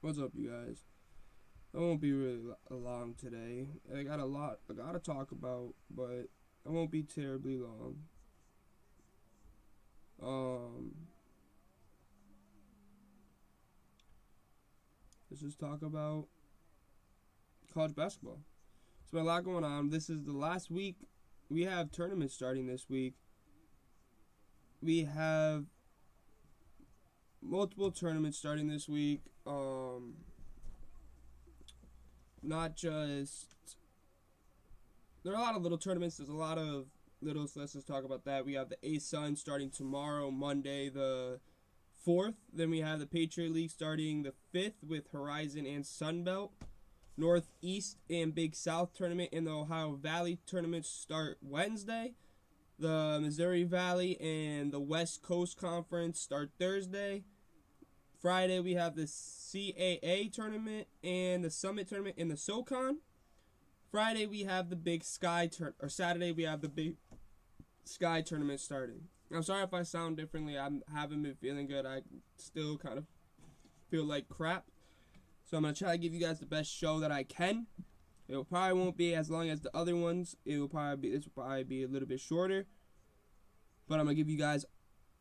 What's up, you guys? I won't be really long today. I got a lot I gotta talk about, but I won't be terribly long. Um, let's just talk about college basketball. There's been a lot going on. This is the last week. We have tournaments starting this week. We have multiple tournaments starting this week. Not just there are a lot of little tournaments. There's a lot of little. So let's just talk about that. We have the A-Sun starting tomorrow, Monday the 4th. Then we have the Patriot League starting the 5th with Horizon and Sunbelt. Northeast and Big South tournament and the Ohio Valley tournament start Wednesday. The Missouri Valley and the West Coast Conference start Thursday. Friday we have the CAA tournament and the Summit tournament in the SoCon. Friday we have the Big Sky Saturday we have the Big Sky tournament starting. I'm sorry if I sound differently. I haven't been feeling good. I still kind of feel like crap. So I'm going to try to give you guys the best show that I can. It probably won't be as long as the other ones. This will probably be a little bit shorter. But I'm going to give you guys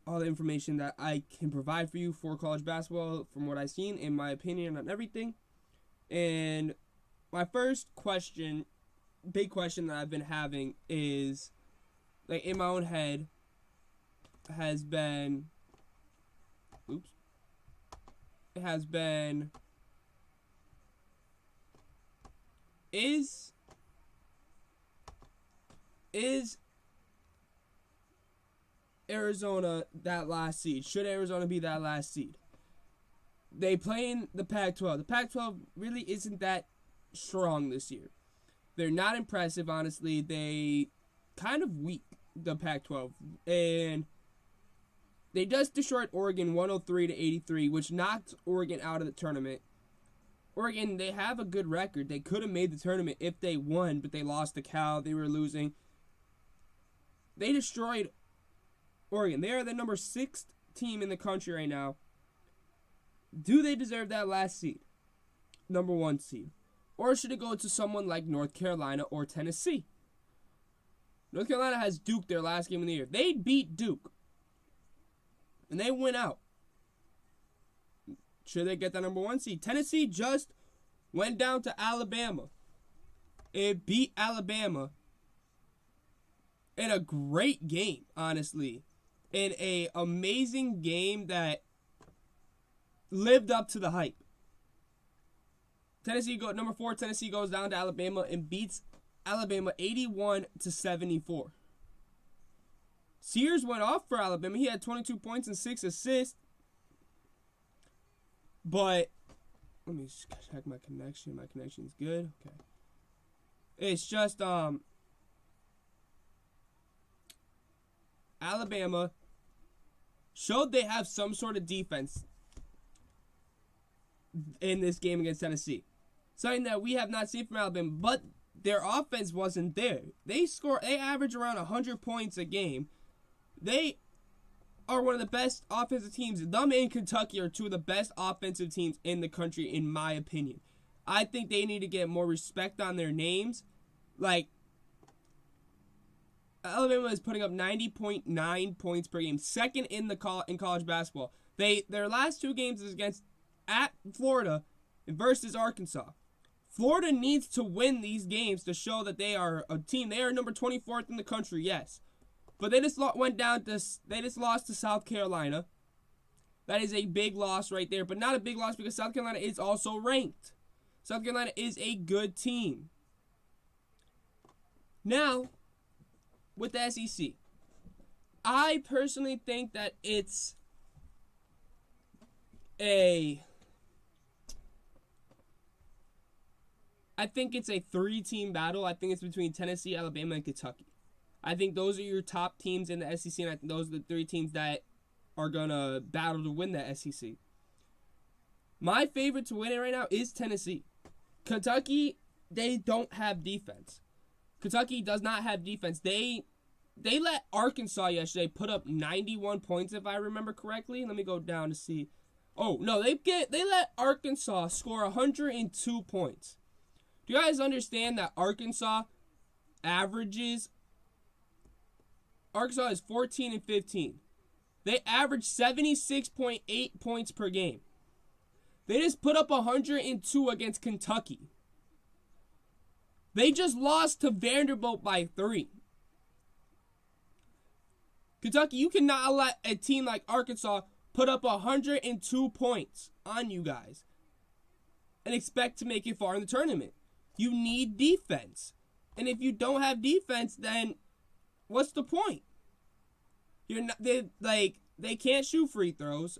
all the information that I can provide for you for college basketball from what I've seen, in my opinion on everything. And my first question, big question that I've been having is, like, in my own head, has been, is Arizona that last seed? Should Arizona be that last seed? They play in the Pac-12. The Pac-12 really isn't that strong this year. They're not impressive, honestly. They kind of weak, the Pac-12. And they just destroyed Oregon 103-83, which knocked Oregon out of the tournament. Oregon, they have a good record. They could have made the tournament if they won, but they lost to Cal. They were losing. They destroyed Oregon. They are the number 6th team in the country right now. Do they deserve that last seed? Number 1 seed. Or should it go to someone like North Carolina or Tennessee? North Carolina has Duke their last game of the year. They beat Duke. And they went out. Should they get that number 1 seed? Tennessee just went down to Alabama. It beat Alabama in a great game, honestly. In an amazing game that lived up to the hype. Number 4 Tennessee goes down to Alabama and beats Alabama 81-74. Sears went off for Alabama. He had 22 points and 6 assists. But let me check my connection. My connection's good. Okay. It's just Alabama showed they have some sort of defense in this game against Tennessee. Something that we have not seen from Alabama, but their offense wasn't there. They average around 100 points a game. They are one of the best offensive teams. Them and Kentucky are 2 of the best offensive teams in the country, in my opinion. I think they need to get more respect on their names. Like, Alabama is putting up 90.9 points per game, second in college basketball. Their last 2 games is against at Florida versus Arkansas. Florida needs to win these games to show that they are a team. They are number 24th in the country, yes. But they just lost to South Carolina. That is a big loss right there. But not a big loss because South Carolina is also ranked. South Carolina is a good team. Now, with the SEC, I personally think that it's a 3-team battle. I think it's between Tennessee, Alabama, and Kentucky. I think those are your top teams in the SEC, and I think those are the 3 teams that are going to battle to win the SEC. My favorite to win it right now is Tennessee. Kentucky, they don't have defense. Kentucky does not have defense. They they let Arkansas yesterday put up 91 points, if I remember correctly. Let me go down to see. Oh, no, they let Arkansas score 102 points. Do you guys understand that Arkansas is 14 and 15. They average 76.8 points per game. They just put up 102 against Kentucky. They just lost to Vanderbilt by 3. Kentucky, you cannot let a team like Arkansas put up 102 points on you guys and expect to make it far in the tournament. You need defense. And if you don't have defense, then what's the point? You're not, they can't shoot free throws,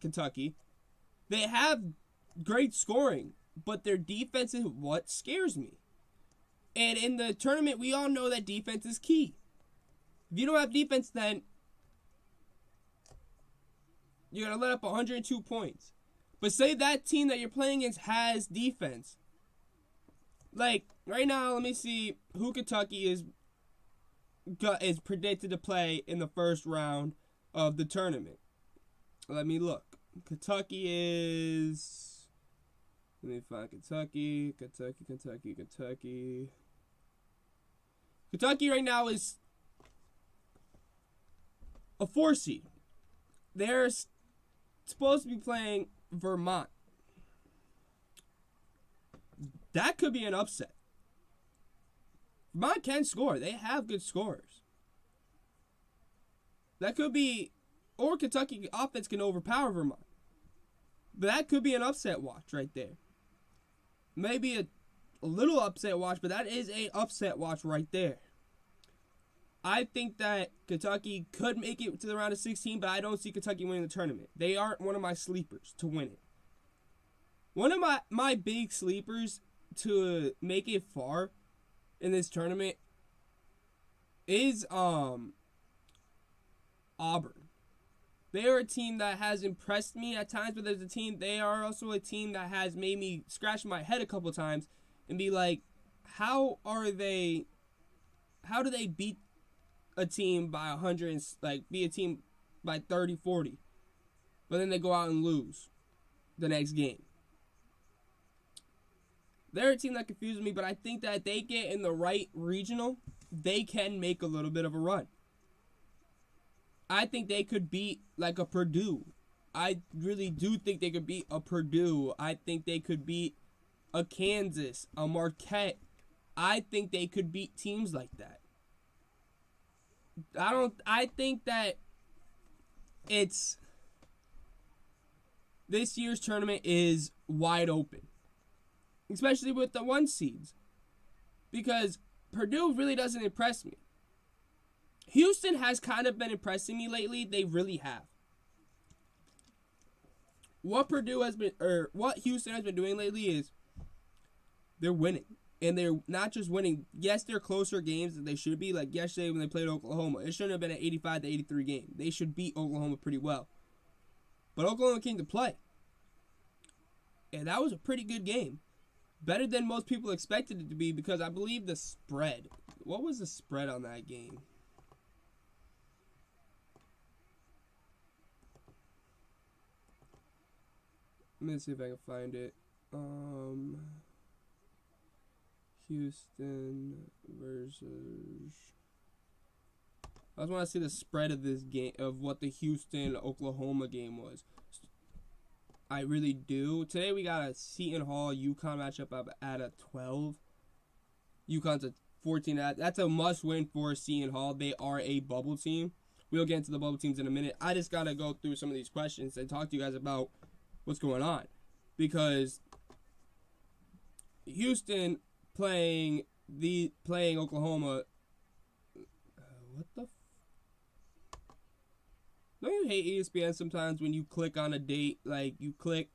Kentucky. They have great scoring, but their defense is what scares me. And in the tournament, we all know that defense is key. If you don't have defense, then you're going to let up 102 points. But say that team that you're playing against has defense. Like, right now, let me see who Kentucky is predicted to play in the first round of the tournament. Let me look. Kentucky is... Let me find Kentucky. Kentucky right now is a 4 seed. They're supposed to be playing Vermont. That could be an upset. Vermont can score. They have good scorers. That could be... Or Kentucky offense can overpower Vermont. But that could be an upset watch right there. Maybe a little upset watch, but that is an upset watch right there. I think that Kentucky could make it to the round of 16, but I don't see Kentucky winning the tournament. They aren't one of my sleepers to win it. One of my big sleepers to make it far in this tournament is Auburn. They are a team that has impressed me at times, but they are also a team that has made me scratch my head a couple times and be like, how do they beat a team by 100 and beat a team by 30, 40, but then they go out and lose the next game. They're a team that confuses me, but I think that if they get in the right regional, they can make a little bit of a run. I think they could beat like a Purdue. I really do think they could beat a Purdue. I think they could beat a Kansas, a Marquette. I think they could beat teams like that. I think that this year's tournament is wide open. Especially with the 1 seeds. Because Purdue really doesn't impress me. Houston has kind of been impressing me lately. They really have. What Houston has been doing lately is they're winning. And they're not just winning. Yes, they're closer games than they should be. Like yesterday when they played Oklahoma. It shouldn't have been an 85-83 game. They should beat Oklahoma pretty well. But Oklahoma came to play. And that was a pretty good game. Better than most people expected it to be because I believe the spread. What was the spread on that game? Let me see if I can find it. Houston versus... I just want to see the spread of this game, of what the Houston-Oklahoma game was. I really do. Today we got a Seton Hall UConn matchup up at a 12. UConn's a 14. That's a must-win for Seton Hall. They are a bubble team. We'll get into the bubble teams in a minute. I just got to go through some of these questions and talk to you guys about what's going on. Because Houston playing Oklahoma. What the? Don't you hate ESPN sometimes when you click on a date, like you click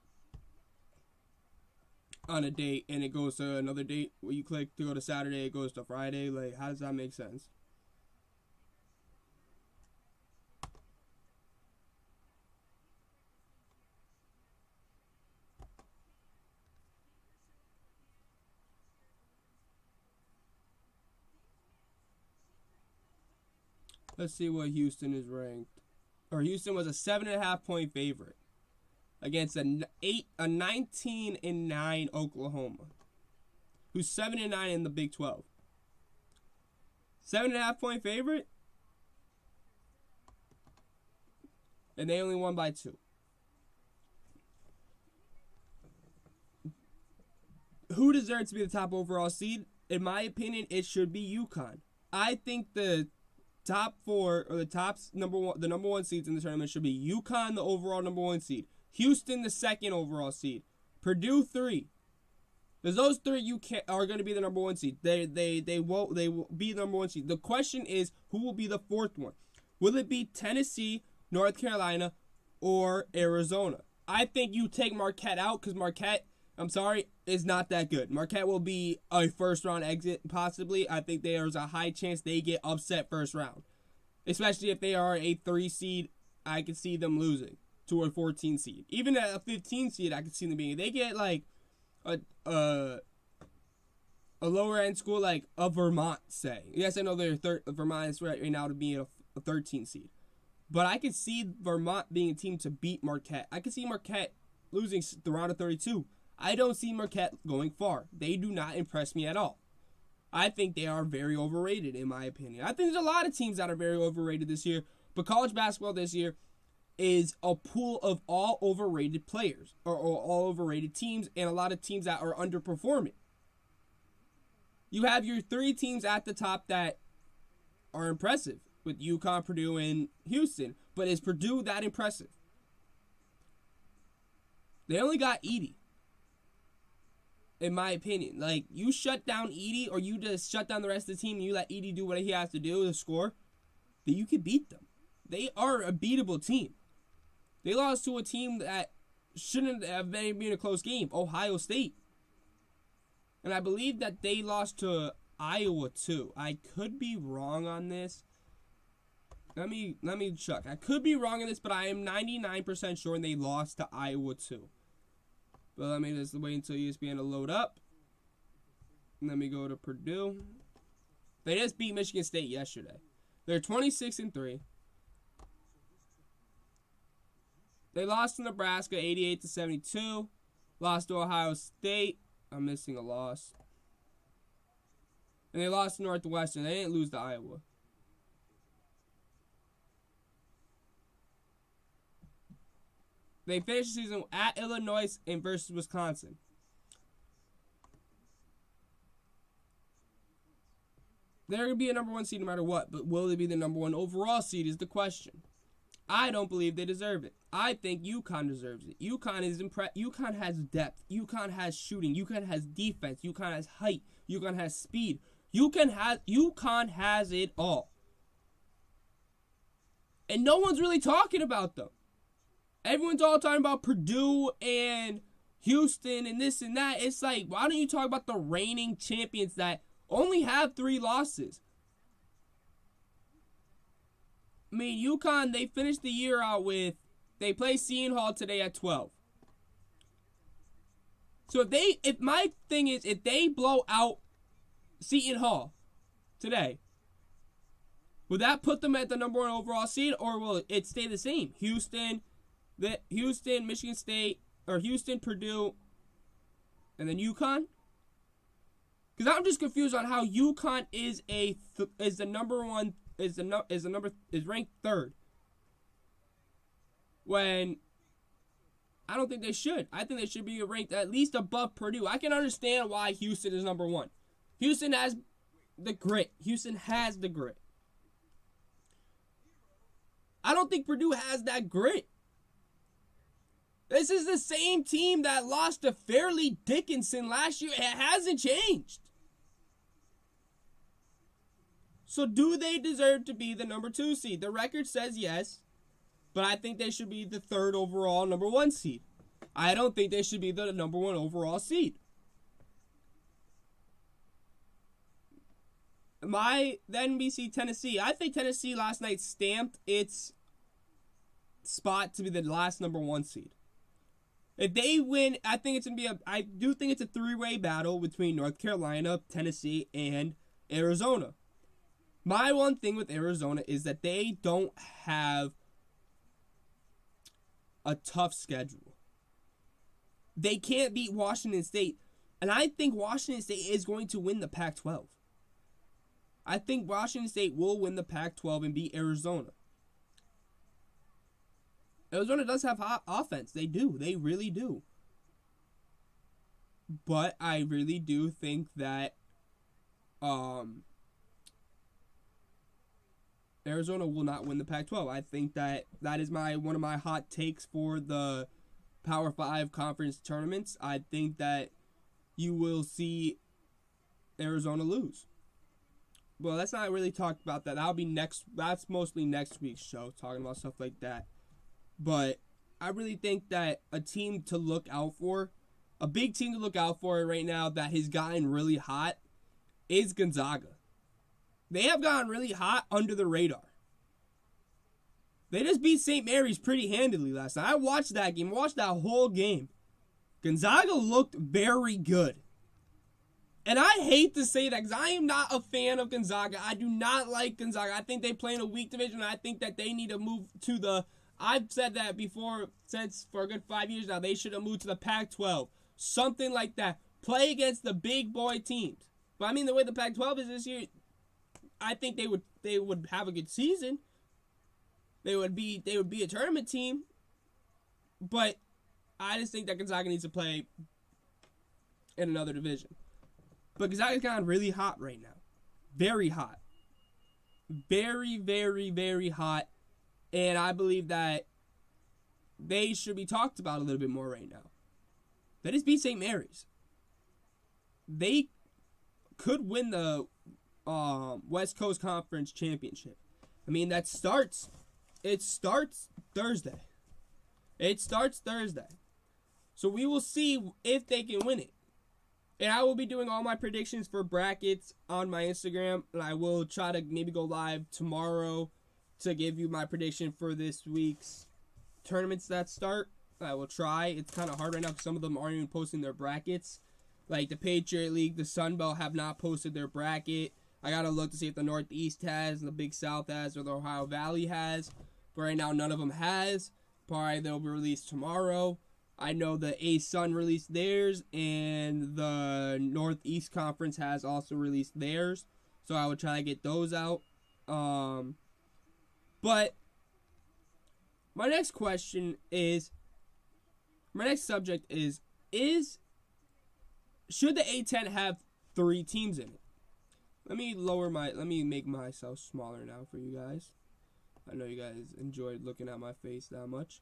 on a date and it goes to another date? Where you click to go to Saturday, it goes to Friday. Like, how does that make sense? Let's see what Houston is ranked. Or Houston was a 7.5-point favorite against a 19-9 Oklahoma, who's 7-9 in the Big 12. 7.5-point favorite, and they only won by 2. Who deserves to be the top overall seed? In my opinion, it should be UConn. I think the top 4 or the number one seeds in the tournament should be UConn, the overall number 1 seed, Houston, the 2nd overall seed, Purdue 3. Because those 3 are going to be the number 1 seed. They will be the number 1 seed. The question is, who will be the 4th one? Will it be Tennessee, North Carolina, or Arizona? I think you take Marquette out because Marquette, I'm sorry, is not that good. Marquette will be a first-round exit, possibly. I think there's a high chance they get upset first round. Especially if they are a 3 seed, I could see them losing to a 14 seed. Even at a 15 seed, I could see them being. They get like a lower-end school like a Vermont, say. Yes, I know Vermont is right now to be a 13 seed. But I could see Vermont being a team to beat Marquette. I could see Marquette losing the round of 32. I don't see Marquette going far. They do not impress me at all. I think they are very overrated, in my opinion. I think there's a lot of teams that are very overrated this year, but college basketball this year is a pool of all overrated players, or all overrated teams, and a lot of teams that are underperforming. You have your 3 teams at the top that are impressive, with UConn, Purdue, and Houston, but is Purdue that impressive? They only got Edey. In my opinion, like, you shut down Edey, or you just shut down the rest of the team and you let Edey do what he has to do to score, then you could beat them. They are a beatable team. They lost to a team that shouldn't have been a close game, Ohio State. And I believe that they lost to Iowa too. I could be wrong on this. Let me check. I could be wrong on this, but I am 99% sure they lost to Iowa too. But let me just wait until ESPN to load up. And let me go to Purdue. They just beat Michigan State yesterday. They're 26-3. They lost to Nebraska 88-72. Lost to Ohio State. I'm missing a loss. And they lost to Northwestern. They didn't lose to Iowa. They finished the season at Illinois and versus Wisconsin. They're going to be a number 1 seed no matter what, but will they be the number 1 overall seed is the question. I don't believe they deserve it. I think UConn deserves it. UConn has depth. UConn has shooting. UConn has defense. UConn has height. UConn has speed. UConn has it all. And no one's really talking about them. Everyone's all talking about Purdue and Houston and this and that. It's like, why don't you talk about the reigning champions that only have 3 losses? I mean, UConn, they finished the year out with, they play Seton Hall today at 12. So if my thing is, if they blow out Seton Hall today, will that put them at the number 1 overall seed, or will it stay the same? Houston, Michigan State, or Houston, Purdue, and then UConn? Because I'm just confused on how UConn is the number 1 is ranked 3rd when I don't think they should. I think they should be ranked at least above Purdue. I can understand why Houston is number 1. Houston has the grit. I don't think Purdue has that grit. This is the same team that lost to Fairleigh Dickinson last year. It hasn't changed. So do they deserve to be the number 2 seed? The record says yes, but I think they should be the 3rd overall number 1 seed. I don't think they should be the number 1 overall seed. The NBC Tennessee. I think Tennessee last night stamped its spot to be the last number 1 seed. If they win, I think it's going to be I do think it's a 3-way battle between North Carolina, Tennessee, and Arizona. My one thing with Arizona is that they don't have a tough schedule. They can't beat Washington State. And I think Washington State is going to win the Pac-12. I think Washington State will win the Pac-12 and beat Arizona. Arizona does have hot offense. They do. They really do. But I really do think that Arizona will not win the Pac-12. I think that is one of my hot takes for the Power 5 conference tournaments. I think that you will see Arizona lose. Well, let's not really talk about that. That'll be next. That's mostly next week's show, talking about stuff like that. But I really think that a team to look out for, a big team to look out for right now that has gotten really hot, is Gonzaga. They have gotten really hot under the radar. They just beat St. Mary's pretty handily last night. I watched that game, watched that whole game. Gonzaga looked very good. And I hate to say that because I am not a fan of Gonzaga. I do not like Gonzaga. I think they play in a weak division. And I think that they need to move to the... I've said that before for a good 5 years now. They should have moved to the Pac-12. Something like that. Play against the big boy teams. But I mean, the way the Pac-12 is this year, I think they would have a good season. They would be a tournament team. But I just think that Gonzaga needs to play in another division. But Gonzaga's gotten really hot right now. Very hot. Very, very, very hot. And I believe that they should be talked about a little bit more right now. They just beat St. Mary's. They could win the West Coast Conference Championship. I mean, it starts Thursday. It starts Thursday. So we will see if they can win it. And I will be doing all my predictions for brackets on my Instagram. And I will try to maybe go live tomorrow to give you my prediction for this week's tournaments that start. I will try. It's kind of hard right now because some of them aren't even posting their brackets. Like the Patriot League, the Sun Belt have not posted their bracket. I got to look to see if the Northeast has, the Big South has, or the Ohio Valley has. But right now, none of them has. Probably they'll be released tomorrow. I know the A-Sun released theirs, and the Northeast Conference has also released theirs. So I would try to get those out. But my next subject is should the A10 have 3 teams in it? Let me make myself smaller now for you guys. I know you guys enjoyed looking at my face that much.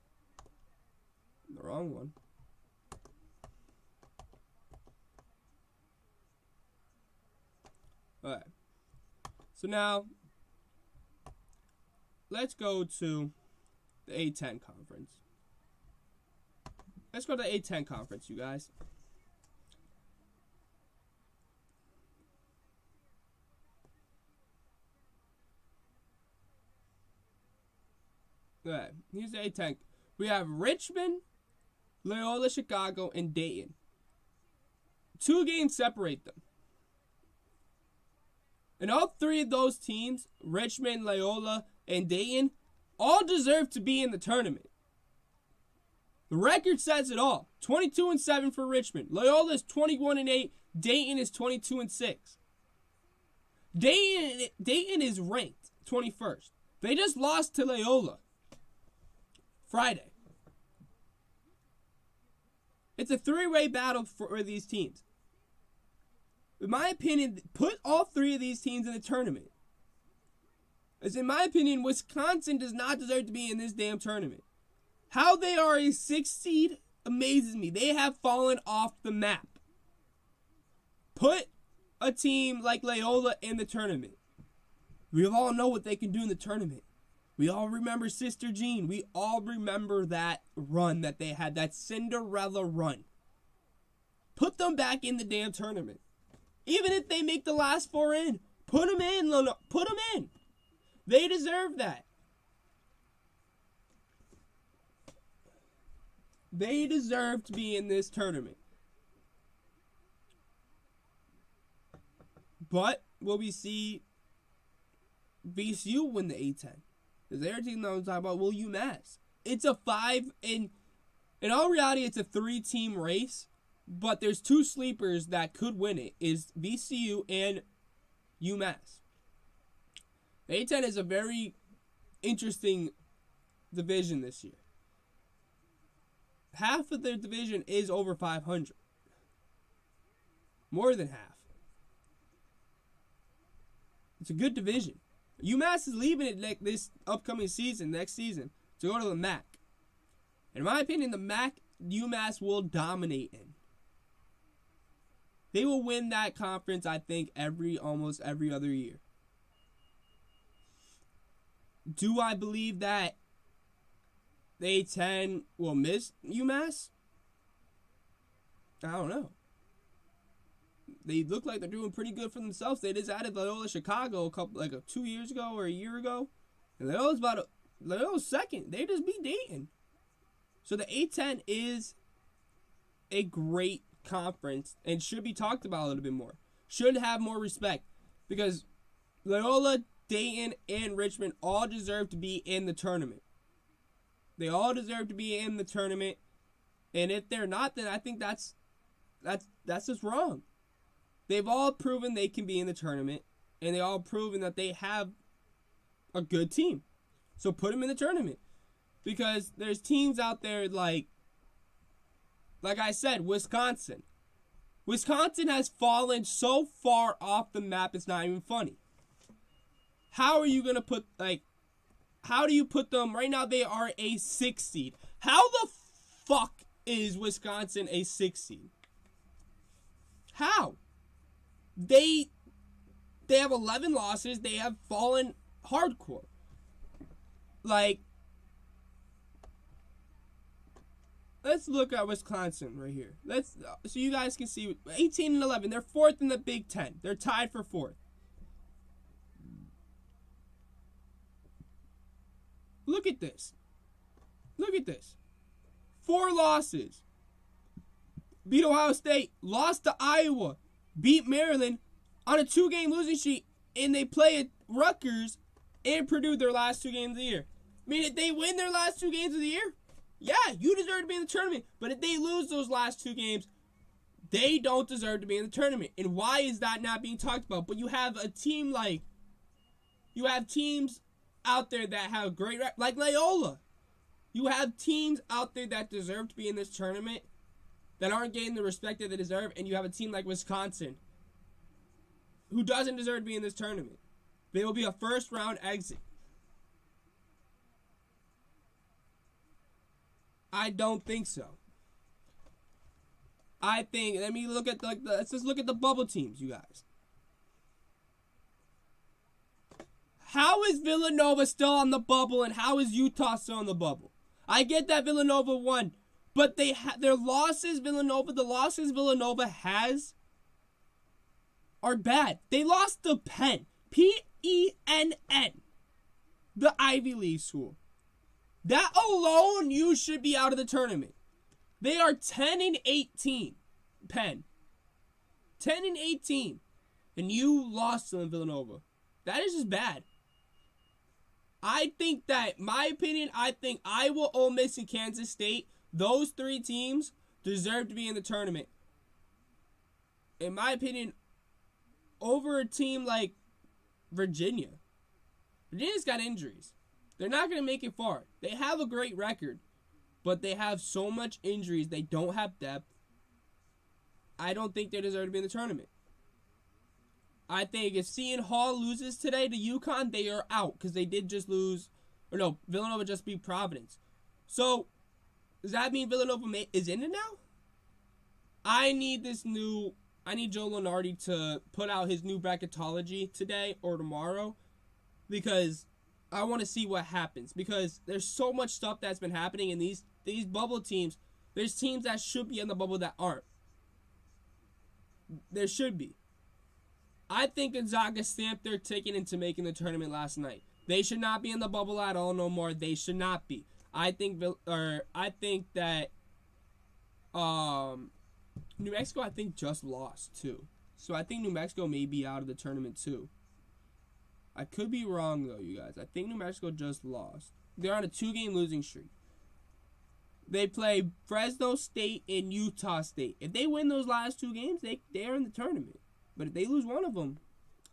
The wrong one. Alright. So now, let's go to the A10 conference. Let's go to the A10 conference, you guys. Alright, here's the A10. We have Richmond, Loyola Chicago, and Dayton. 2 games separate them. And all 3 of those teams, Richmond, Loyola, and Dayton, all deserve to be in the tournament. The record says it all. 22-7 for Richmond. Loyola is 21-8. Dayton is 22-6. Dayton is ranked 21st. They just lost to Loyola Friday. It's a 3-way battle for these teams. In my opinion, put all 3 of these teams in the tournament. As in my opinion, Wisconsin does not deserve to be in this damn tournament. How they are a 6th seed amazes me. They have fallen off the map. Put a team like Loyola in the tournament. We all know what they can do in the tournament. We all remember Sister Jean. We all remember that run that they had, that Cinderella run. Put them back in the damn tournament. Even if they make the last 4 in, put them in. Put them in. They deserve that. They deserve to be in this tournament. But will we see VCU win the A10. Because their team that I'm talking about will UMass. It's a 5, in all reality, it's a 3-team race, but there's 2 sleepers that could win it, is VCU and UMass. The A10 is a very interesting division this year. Half of their division is over 500. More than half. It's a good division. UMass is leaving it like this upcoming season, next season, to go to the MAC. In my opinion, the MAC, UMass will dominate in. They will win that conference, I think, almost every other year. Do I believe that the A10 will miss UMass? I don't know. They look like they're doing pretty good for themselves. They just added Loyola Chicago 2 years ago or a year ago. And Loyola's second. They just beat Dayton. So the A10 is a great conference and should be talked about a little bit more. Should have more respect. Because Loyola, Dayton, and Richmond all deserve to be in the tournament. They all deserve to be in the tournament. And if they're not, then I think that's just wrong. They've all proven they can be in the tournament, and they all proven that they have a good team. So put them in the tournament. Because there's teams out there like I said, Wisconsin. Wisconsin has fallen so far off the map, it's not even funny. How are you going to how do you put them? Right now they are a 6 seed. How the fuck is Wisconsin a 6 seed? How? They have 11 losses. They have fallen hardcore. Let's look at Wisconsin right here. So you guys can see 18 and 11. They're 4th in the Big Ten. They're tied for 4th. Look at this. Look at this. 4 losses. Beat Ohio State. Lost to Iowa. Beat Maryland on a 2-game losing streak, and they play at Rutgers and Purdue their last 2 games of the year. I mean, if they win their last 2 games of the year, yeah, you deserve to be in the tournament. But if they lose those last 2 games, they don't deserve to be in the tournament. And why is that not being talked about? But you have a team you have teams out there that have great, like Loyola. You have teams out there that deserve to be in this tournament that aren't getting the respect that they deserve, and you have a team like Wisconsin who doesn't deserve to be in this tournament. They will be a first-round exit. I don't think so. I think, let's just look at the bubble teams, you guys. How is Villanova still on the bubble, and how is Utah still on the bubble? I get that Villanova won, but their losses, the losses Villanova has are bad. They lost to Penn. Penn. The Ivy League school. That alone, you should be out of the tournament. They are 10 and 18. Penn. 10 and 18. And you lost to Villanova. That is just bad. I think that, my opinion, I think Iowa, Ole Miss, and Kansas State, those 3 teams deserve to be in the tournament. In my opinion, over a team like Virginia. Virginia's got injuries. They're not going to make it far. They have a great record, but they have so much injuries. They don't have depth. I don't think they deserve to be in the tournament. I think if Seton Hall loses today to UConn, they are out because they did just lose. Or no, Villanova just beat Providence. So, does that mean Villanova is in it now? I need Joe Lunardi to put out his new bracketology today or tomorrow because I want to see what happens. Because there's so much stuff that's been happening in these bubble teams. There's teams that should be in the bubble that aren't. There should be. I think Gonzaga stamped their ticket into making the tournament last night. They should not be in the bubble at all no more. They should not be. I think that New Mexico, I think, just lost too. So I think New Mexico may be out of the tournament too. I could be wrong, though, you guys. I think New Mexico just lost. They're on a 2-game losing streak. They play Fresno State and Utah State. If they win those last 2 games, they're in the tournament. But if they lose one of them,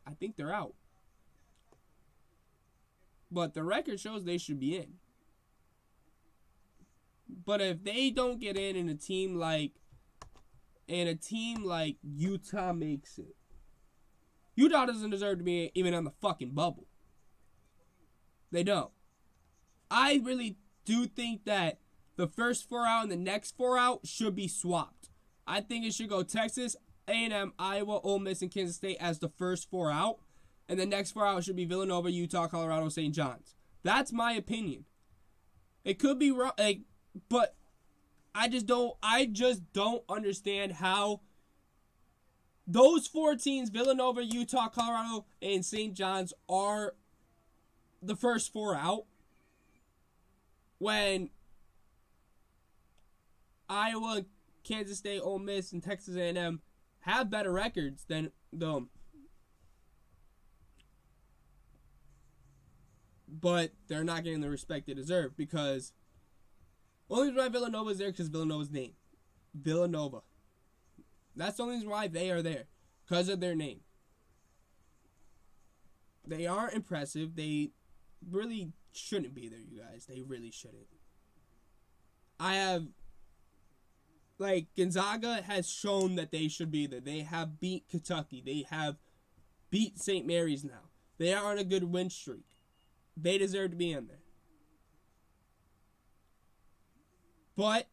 I think they're out. But the record shows they should be in. But if they don't get in and a team like Utah makes it, Utah doesn't deserve to be even on the fucking bubble. They don't. I really do think that the first 4 out and the next 4 out should be swapped. I think it should go Texas, A&M, Iowa, Ole Miss, and Kansas State as the first 4 out. And the next 4 out should be Villanova, Utah, Colorado, St. John's. That's my opinion. It could be wrong, but I just don't understand how those 4 teams, Villanova, Utah, Colorado, and St. John's, are the first 4 out when Iowa, Kansas State, Ole Miss, and Texas A&M have better records than them. But they're not getting the respect they deserve because only reason why Villanova is there because Villanova's name. Villanova. That's the only reason why they are there. Because of their name. They aren't impressive. They really shouldn't be there, you guys. They really shouldn't. Gonzaga has shown that they should be there. They have beat Kentucky. They have beat St. Mary's now. They are on a good win streak. They deserve to be in there. But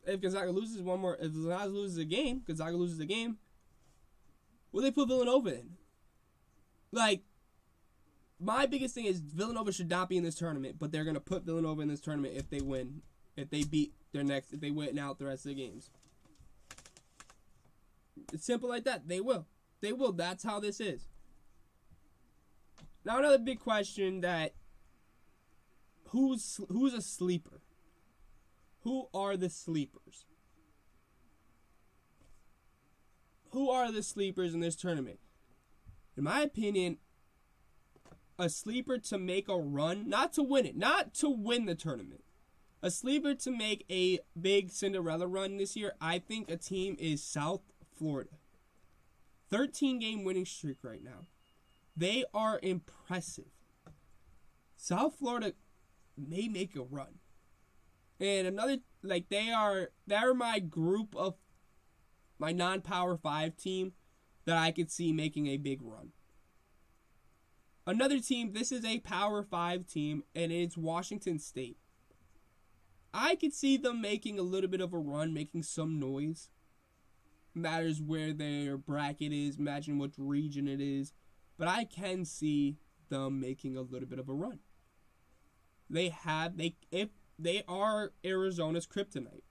if Gonzaga loses a game, will they put Villanova in? My biggest thing is Villanova should not be in this tournament, but they're gonna put Villanova in this tournament if they win, if they win out the rest of the games. It's simple like that. They will. That's how this is. Now another big question that who's a sleeper? Who are the sleepers? Who are the sleepers in this tournament? In my opinion, a sleeper to make a run, not to win it, not to win the tournament. A sleeper to make a big Cinderella run this year, I think a team is South Florida. 13-game winning streak right now. They are impressive. South Florida may make a run. And another, they're my group of my non-Power 5 team that I could see making a big run. Another team, this is a Power 5 team, and it's Washington State. I could see them making a little bit of a run, making some noise. Matters where their bracket is, imagine which region it is. But I can see them making a little bit of a run. They are Arizona's kryptonite.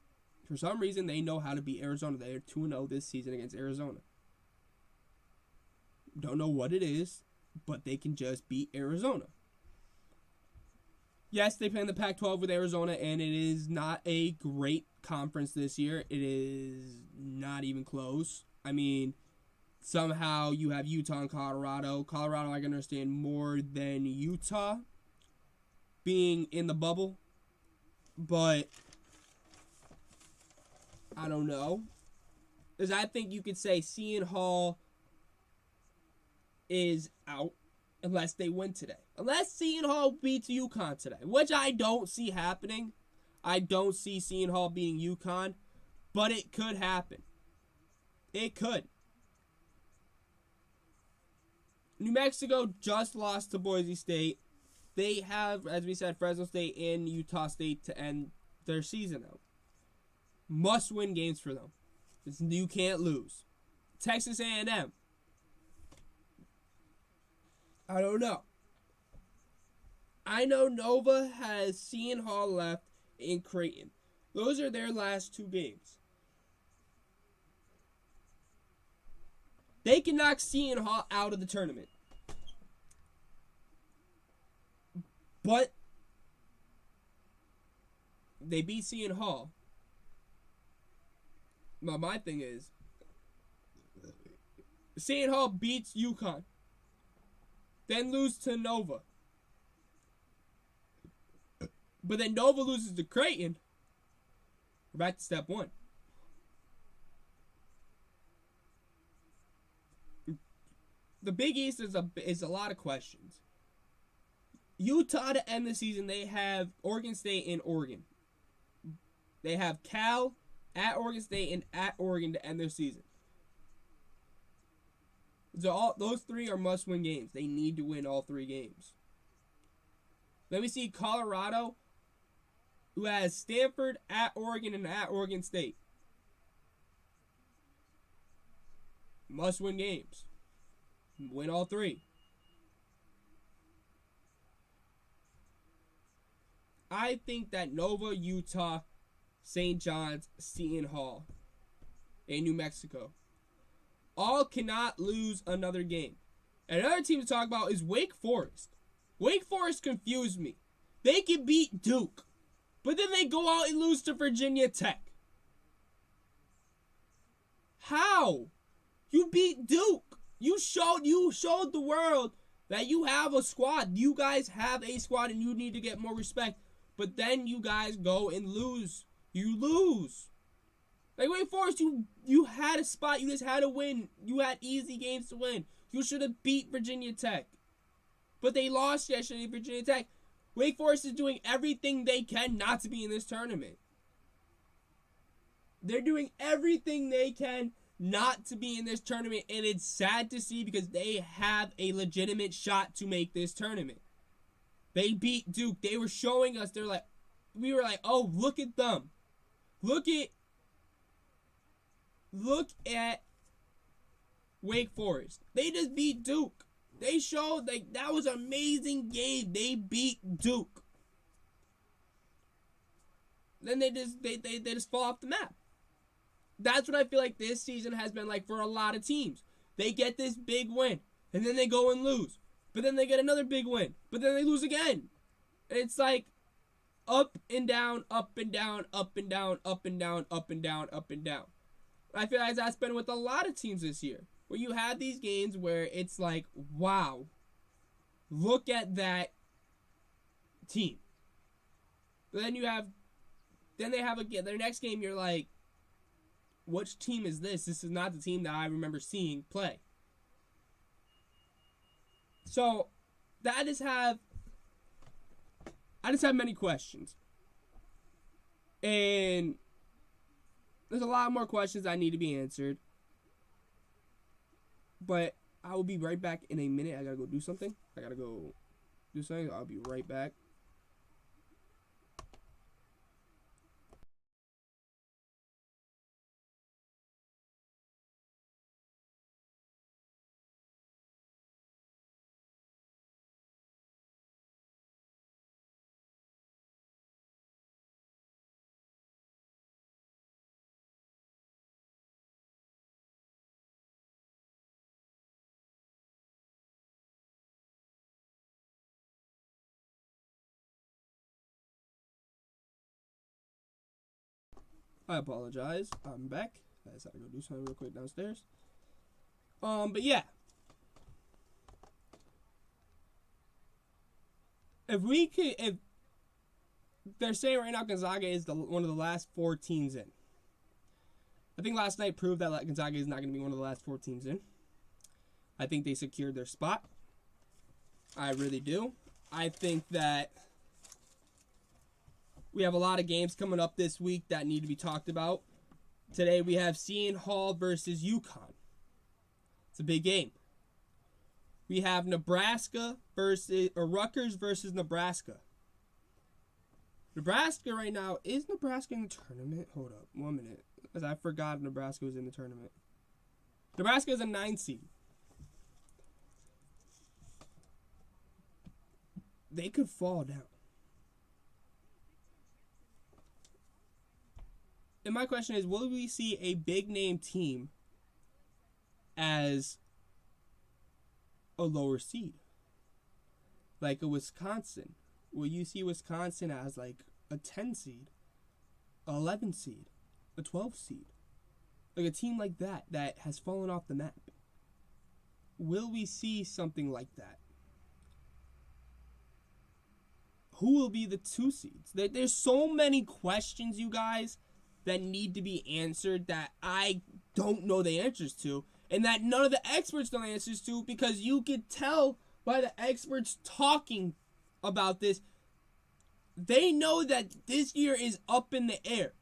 For some reason, they know how to beat Arizona. They are 2-0 this season against Arizona. Don't know what it is, but they can just beat Arizona. Yes, they play in the Pac-12 with Arizona, and it is not a great conference this year. It is not even close. I mean, somehow you have Utah and Colorado. Colorado, I can understand more than Utah being in the bubble. But I don't know. Because I think you could say Seton Hall is out unless they win today. Unless Seton Hall beats UConn today, which I don't see happening. I don't see Seton Hall beating UConn, but it could happen. It could. New Mexico just lost to Boise State. They have, as we said, Fresno State and Utah State to end their season out. Must-win games for them. You can't lose. Texas A&M. I don't know. I know Nova has Seton Hall left in Creighton. Those are their last 2 games. They can knock Seton Hall out of the tournament. But they beat Seton Hall. But my thing is, Seton Hall beats UConn. Then lose to Nova. But then Nova loses to Creighton. We're back to step one. The Big East is a lot of questions. Utah to end the season, they have Oregon State and Oregon. They have Cal at Oregon State and at Oregon to end their season. So those three are must-win games. They need to win all three games. Then we see Colorado, who has Stanford at Oregon and at Oregon State. Must-win games. Win all three. I think that Nova, Utah, St. John's, Seton Hall, and New Mexico all cannot lose another game. And another team to talk about is Wake Forest. Wake Forest confused me. They can beat Duke, but then they go out and lose to Virginia Tech. How? You beat Duke. You showed the world that you have a squad. You guys have a squad and you need to get more respect. But then you guys go and lose. You lose. Like Wake Forest, you had a spot. You just had to win. You had easy games to win. You should have beat Virginia Tech. But they lost yesterday to Virginia Tech. Wake Forest is doing everything they can not to be in this tournament. They're doing everything they can not to be in this tournament, and it's sad to see because they have a legitimate shot to make this tournament. They beat Duke. They were showing us, we were like, oh, look at them. Look at Wake Forest. They just beat Duke. They showed that was an amazing game. They beat Duke. Then they just fall off the map. That's what I feel like this season has been like for a lot of teams. They get this big win, and then they go and lose. But then they get another big win, but then they lose again. And it's like up and down, up and down, up and down, up and down, up and down, up and down. I feel like that's been with a lot of teams this year, where you have these games where it's like, wow, look at that team. But then they have their next game, you're like, which team is this? This is not the team that I remember seeing play. So, I just have many questions. And there's a lot more questions that need to be answered. But I will be right back in a minute. I gotta go do something. I'll be right back. I apologize. I'm back. I just had to go do something real quick downstairs. But yeah. If they're saying right now Gonzaga is one of the last 4 teams in. I think last night proved that Gonzaga is not going to be one of the last 4 teams in. I think they secured their spot. I really do. I think that we have a lot of games coming up this week that need to be talked about. Today we have Seton Hall versus UConn. It's a big game. We have Rutgers versus Nebraska. Nebraska right now, is Nebraska in the tournament? Hold up, 1 minute. Because I forgot Nebraska was in the tournament. Nebraska is a 9 seed. They could fall down. And my question is, will we see a big name team as a lower seed? Like a Wisconsin. Will you see Wisconsin as like a 10 seed, 11 seed, a 12 seed? Like a team like that has fallen off the map. will we see something like that? Who will be the 2 seeds? There's so many questions, you guys, that need to be answered that I don't know the answers to, and that none of the experts know the answers to, because you could tell by the experts talking about this, they know that this year is up in the air,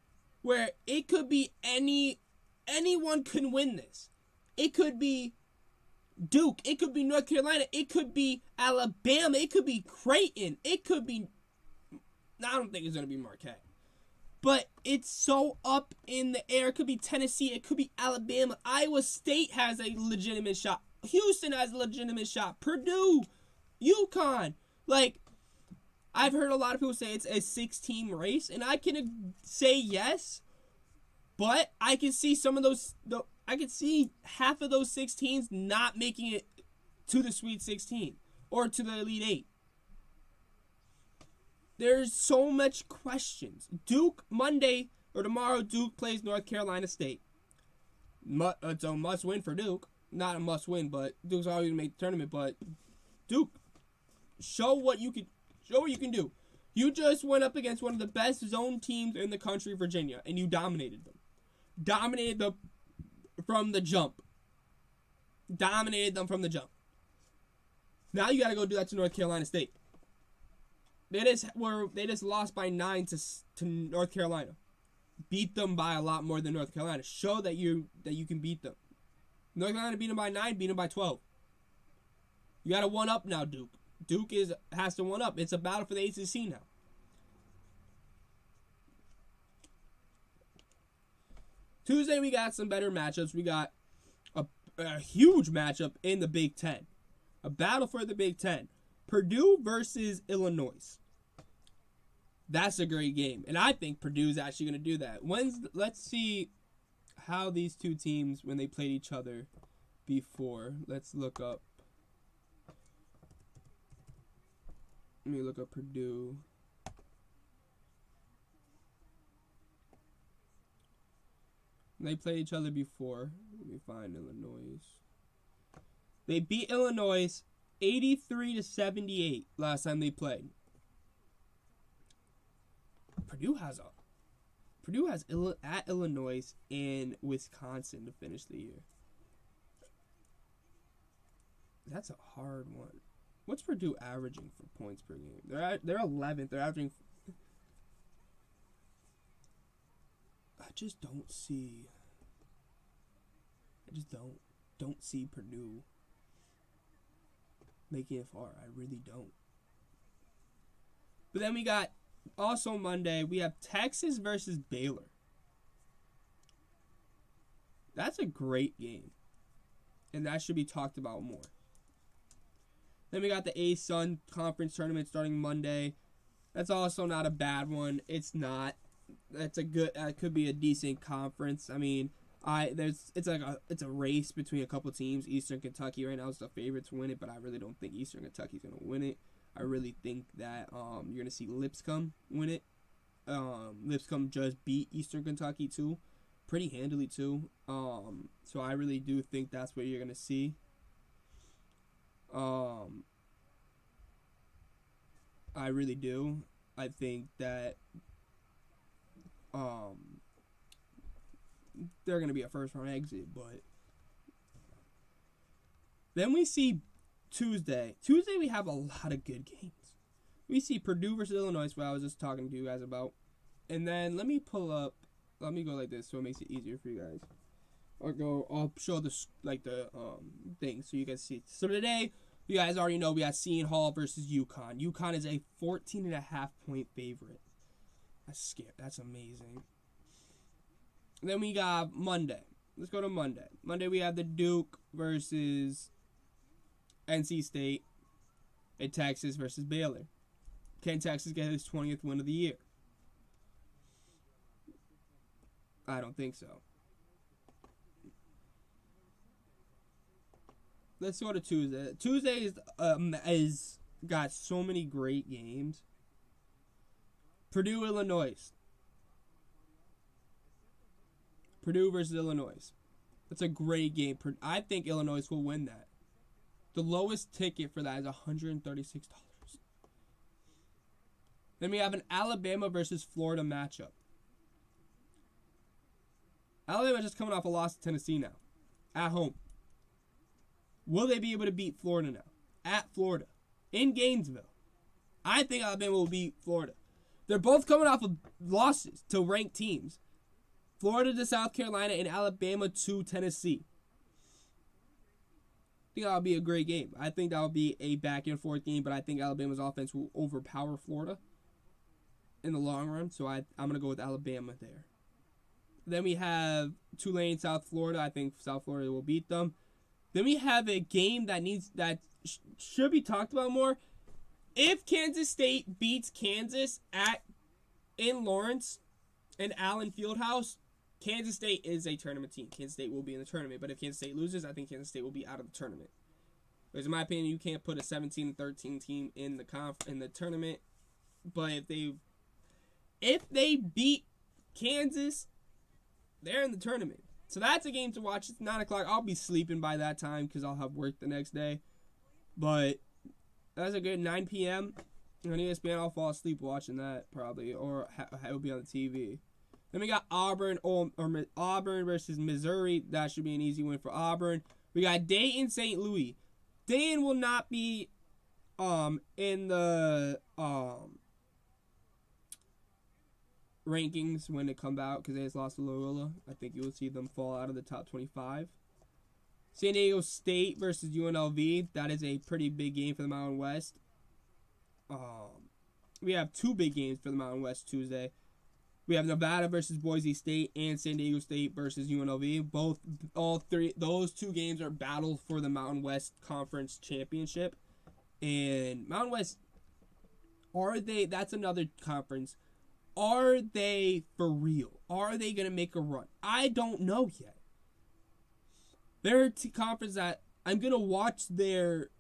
where it could be anyone can win this. It could be Duke, it could be North Carolina, it could be Alabama, it could be Creighton, it could be, I don't think it's going to be Marquette, but it's so up in the air. It could be Tennessee, it could be Alabama, Iowa State has a legitimate shot, Houston has a legitimate shot, Purdue, UConn. Like, I've heard a lot of people say it's a 6-team race, and I can say yes, but I can see some of those, I could see half of those 6 teams not making it to the Sweet 16 or to the Elite 8. There's so much questions. Duke, Monday or tomorrow, Duke plays North Carolina State. It's a must win for Duke. Not a must win, but Duke's always going to make the tournament. But Duke, show what you can do. You just went up against one of the best zone teams in the country, Virginia, and you dominated them. Dominated them from the jump. Dominated them from the jump. Now you got to go do that to North Carolina State. They just lost by 9 to North Carolina. Beat them by a lot more than North Carolina. Show that you can beat them. North Carolina beat them by 9, beat them by 12. You got to one up now, Duke. Duke has to one up. It's a battle for the ACC now. Tuesday, we got some better matchups. We got a huge matchup in the Big Ten. A battle for the Big Ten. Purdue versus Illinois. That's a great game. And I think Purdue's actually going to do that. Let's see how these two teams, when they played each other before. Let's look up. Let me look up Purdue. They played each other before. Let me find Illinois. They beat Illinois 83-78 last time they played. Purdue has at Illinois and Wisconsin to finish the year. That's a hard one. What's Purdue averaging for points per game? They're 11th. They're averaging. I just don't see Purdue making it far. I really don't. But then we got also Monday, we have Texas versus Baylor. That's a great game. And that should be talked about more. Then we got the A-Sun Conference Tournament starting Monday. That's also not a bad one. It's not. That could be a decent conference. I mean, it's a race between a couple teams. Eastern Kentucky right now is the favorite to win it, but I really don't think Eastern Kentucky's going to win it. I really think that you're going to see Lipscomb win it. Lipscomb just beat Eastern Kentucky too, pretty handily too. So I really do think that's what you're going to see. I really do. I think that they're going to be a first round exit, but then we see Tuesday. Tuesday we have a lot of good games. We see Purdue versus Illinois, what I was just talking to you guys about. And then let me go like this so it makes it easier for you guys. I'll show the thing so you guys see. So today, you guys already know we got Seton Hall versus UConn. UConn is a 14.5 point favorite. That's scary. That's amazing. Then we got Monday. Let's go to Monday. Monday we have the Duke versus NC State and Texas versus Baylor. Can Texas get his 20th win of the year? I don't think so. Let's go to Tuesday. Tuesday is got so many great games. Purdue, Illinois. Purdue versus Illinois. That's a great game. I think Illinois will win that. The lowest ticket for that is $136. Then we have an Alabama versus Florida matchup. Alabama just coming off a loss to Tennessee now. At home. Will they be able to beat Florida now? At Florida. In Gainesville. I think Alabama will beat Florida. They're both coming off of losses to ranked teams. Florida to South Carolina and Alabama to Tennessee. I think that'll be a great game. I think that'll be a back and forth game, but I think Alabama's offense will overpower Florida in the long run. So I'm going to go with Alabama there. Then we have Tulane, South Florida. I think South Florida will beat them. Then we have a game that should be talked about more. If Kansas State beats Kansas in Lawrence and Allen Fieldhouse, Kansas State is a tournament team. Kansas State will be in the tournament. But if Kansas State loses, I think Kansas State will be out of the tournament. Because in my opinion, you can't put a 17-13 team in the tournament. But if they beat Kansas, they're in the tournament. So that's a game to watch. It's 9 o'clock. I'll be sleeping by that time because I'll have work the next day. But that's a good 9 p.m. on ESPN. I'll fall asleep watching that probably, or it'll be on the TV. Then we got Auburn versus Missouri. That should be an easy win for Auburn. We got Dayton, St. Louis. Dayton will not be in the rankings when they come out because they just lost to Loyola. I think you will see them fall out of the top 25. San Diego State versus UNLV. That is a pretty big game for the Mountain West. We have two big games for the Mountain West Tuesday. We have Nevada versus Boise State and San Diego State versus UNLV. Those two games are battles for the Mountain West Conference Championship. And Mountain West, that's another conference. Are they for real? Are they going to make a run? I don't know yet. They're a conference that I'm going to watch their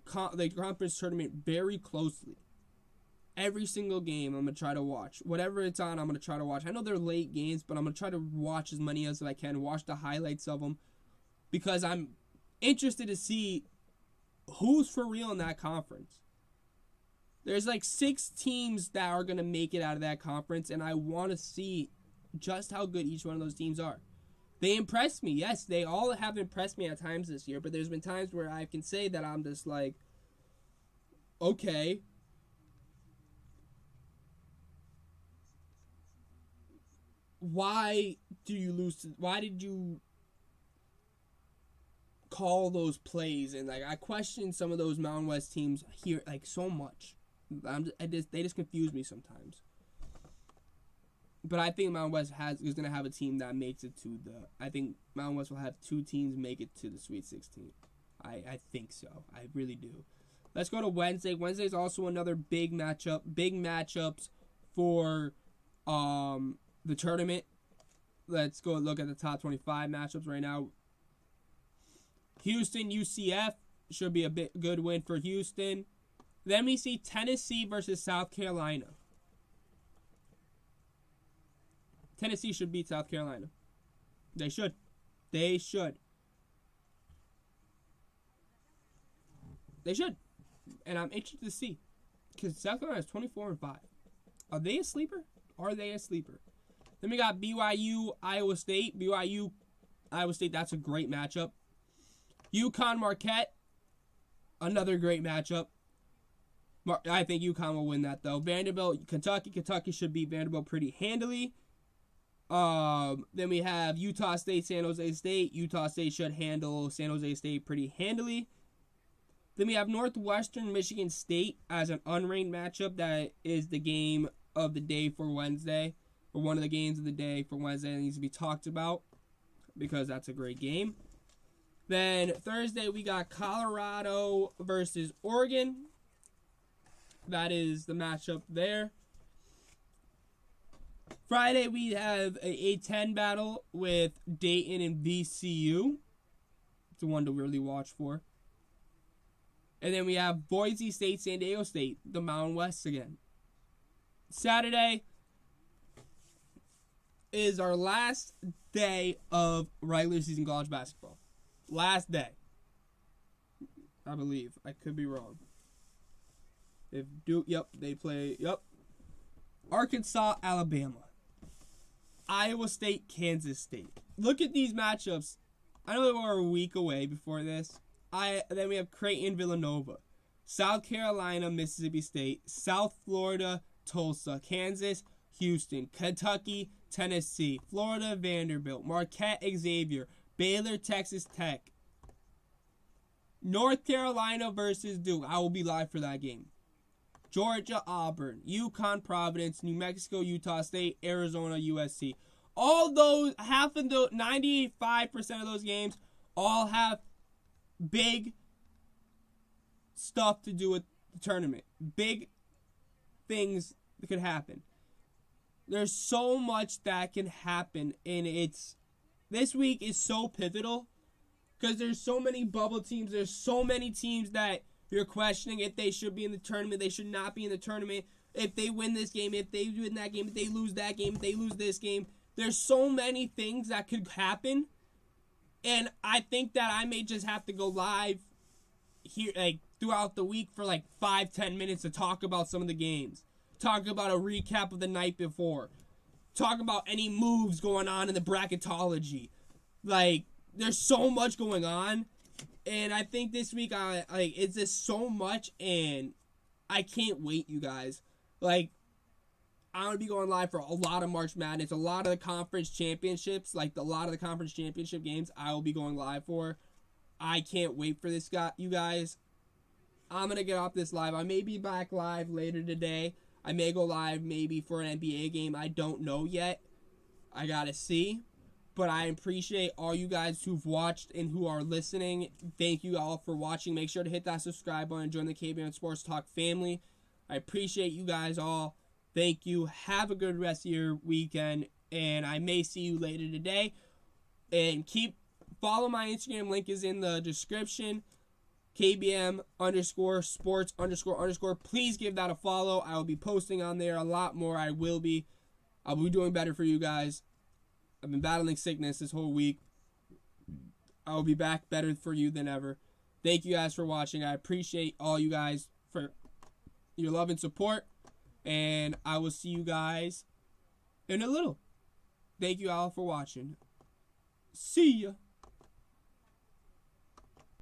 conference tournament very closely. Every single game I'm going to try to watch. Whatever it's on, I'm going to try to watch. I know they're late games, but I'm going to try to watch as many as I can. Watch the highlights of them. Because I'm interested to see who's for real in that conference. There's like 6 teams that are going to make it out of that conference, and I want to see just how good each one of those teams are. They impressed me. Yes, they all have impressed me at times this year, but there's been times where I can say that I'm just like, okay. Why did you call those plays? And like I question some of those Mountain West teams here like so much. They just confuse me sometimes. But I think Mountain West is going to have a team that makes it to I think Mountain West will have 2 teams make it to the Sweet 16. I think so. I really do. Let's go to Wednesday. Wednesday is also another big matchup. Big matchups for the tournament. Let's go look at the top 25 matchups right now. Houston, UCF should be a good win for Houston. Then we see Tennessee versus South Carolina. Tennessee should beat South Carolina. They should. They should. They should. And I'm interested to see. Because South Carolina is 24-5. Are they a sleeper? Are they a sleeper? Then we got BYU, Iowa State. BYU, Iowa State, that's a great matchup. UConn, Marquette, another great matchup. I think UConn will win that, though. Vanderbilt, Kentucky. Kentucky should beat Vanderbilt pretty handily. Then we have Utah State, San Jose State. Utah State should handle San Jose State pretty handily. Then we have Northwestern, Michigan State as an unranked matchup. That is the game of the day for Wednesday. Or one of the games of the day for Wednesday that needs to be talked about. Because that's a great game. Then Thursday we got Colorado versus Oregon. That is the matchup there. Friday we have a A10 battle with Dayton and VCU. It's the one to really watch for. And then we have Boise State, San Diego State, the Mountain West again. Saturday is our last day of regular season college basketball. Last day. I believe. I could be wrong. If Duke, yep, they play, yep. Arkansas, Alabama. Iowa State, Kansas State. Look at these matchups. I know that we're a week away before this. Then we have Creighton, Villanova. South Carolina, Mississippi State. South Florida, Tulsa. Kansas, Houston. Kentucky, Tennessee. Florida, Vanderbilt. Marquette, Xavier. Baylor, Texas Tech. North Carolina versus Duke. I will be live for that game. Georgia, Auburn. UConn, Providence. New Mexico, Utah State. Arizona, USC. All those, 95% of those games all have big stuff to do with the tournament. Big things that could happen. There's so much that can happen, and this week is so pivotal because there's so many bubble teams. There's so many teams that you're questioning if they should be in the tournament, they should not be in the tournament. If they win this game, if they win that game, if they lose that game, if they lose this game. There's so many things that could happen, and I think that I may just have to go live here, like, throughout the week for like 5-10 minutes to talk about some of the games, talk about a recap of the night before, talk about any moves going on in the bracketology. Like, there's so much going on, and I think this week it's just so much, and I can't wait, you guys. Like, I'm going to be going live for a lot of March Madness, a lot of the conference championships, like a lot of the conference championship games I will be going live for. I can't wait for this, you guys. I'm going to get off this live. I may be back live later today. I may go live maybe for an NBA game. I don't know yet. I got to see. But I appreciate all you guys who've watched and who are listening. Thank you all for watching. Make sure to hit that subscribe button and join the KBM Sports Talk family. I appreciate you guys all. Thank you. Have a good rest of your weekend, and I may see you later today. And follow my Instagram. Link is in the description. KBM_sports__. Please give that a follow. I will be posting on there a lot more. I'll be doing better for you guys. I've been battling sickness this whole week. I will be back better for you than ever. Thank you guys for watching. I appreciate all you guys for your love and support. And I will see you guys in a little. Thank you all for watching. See ya.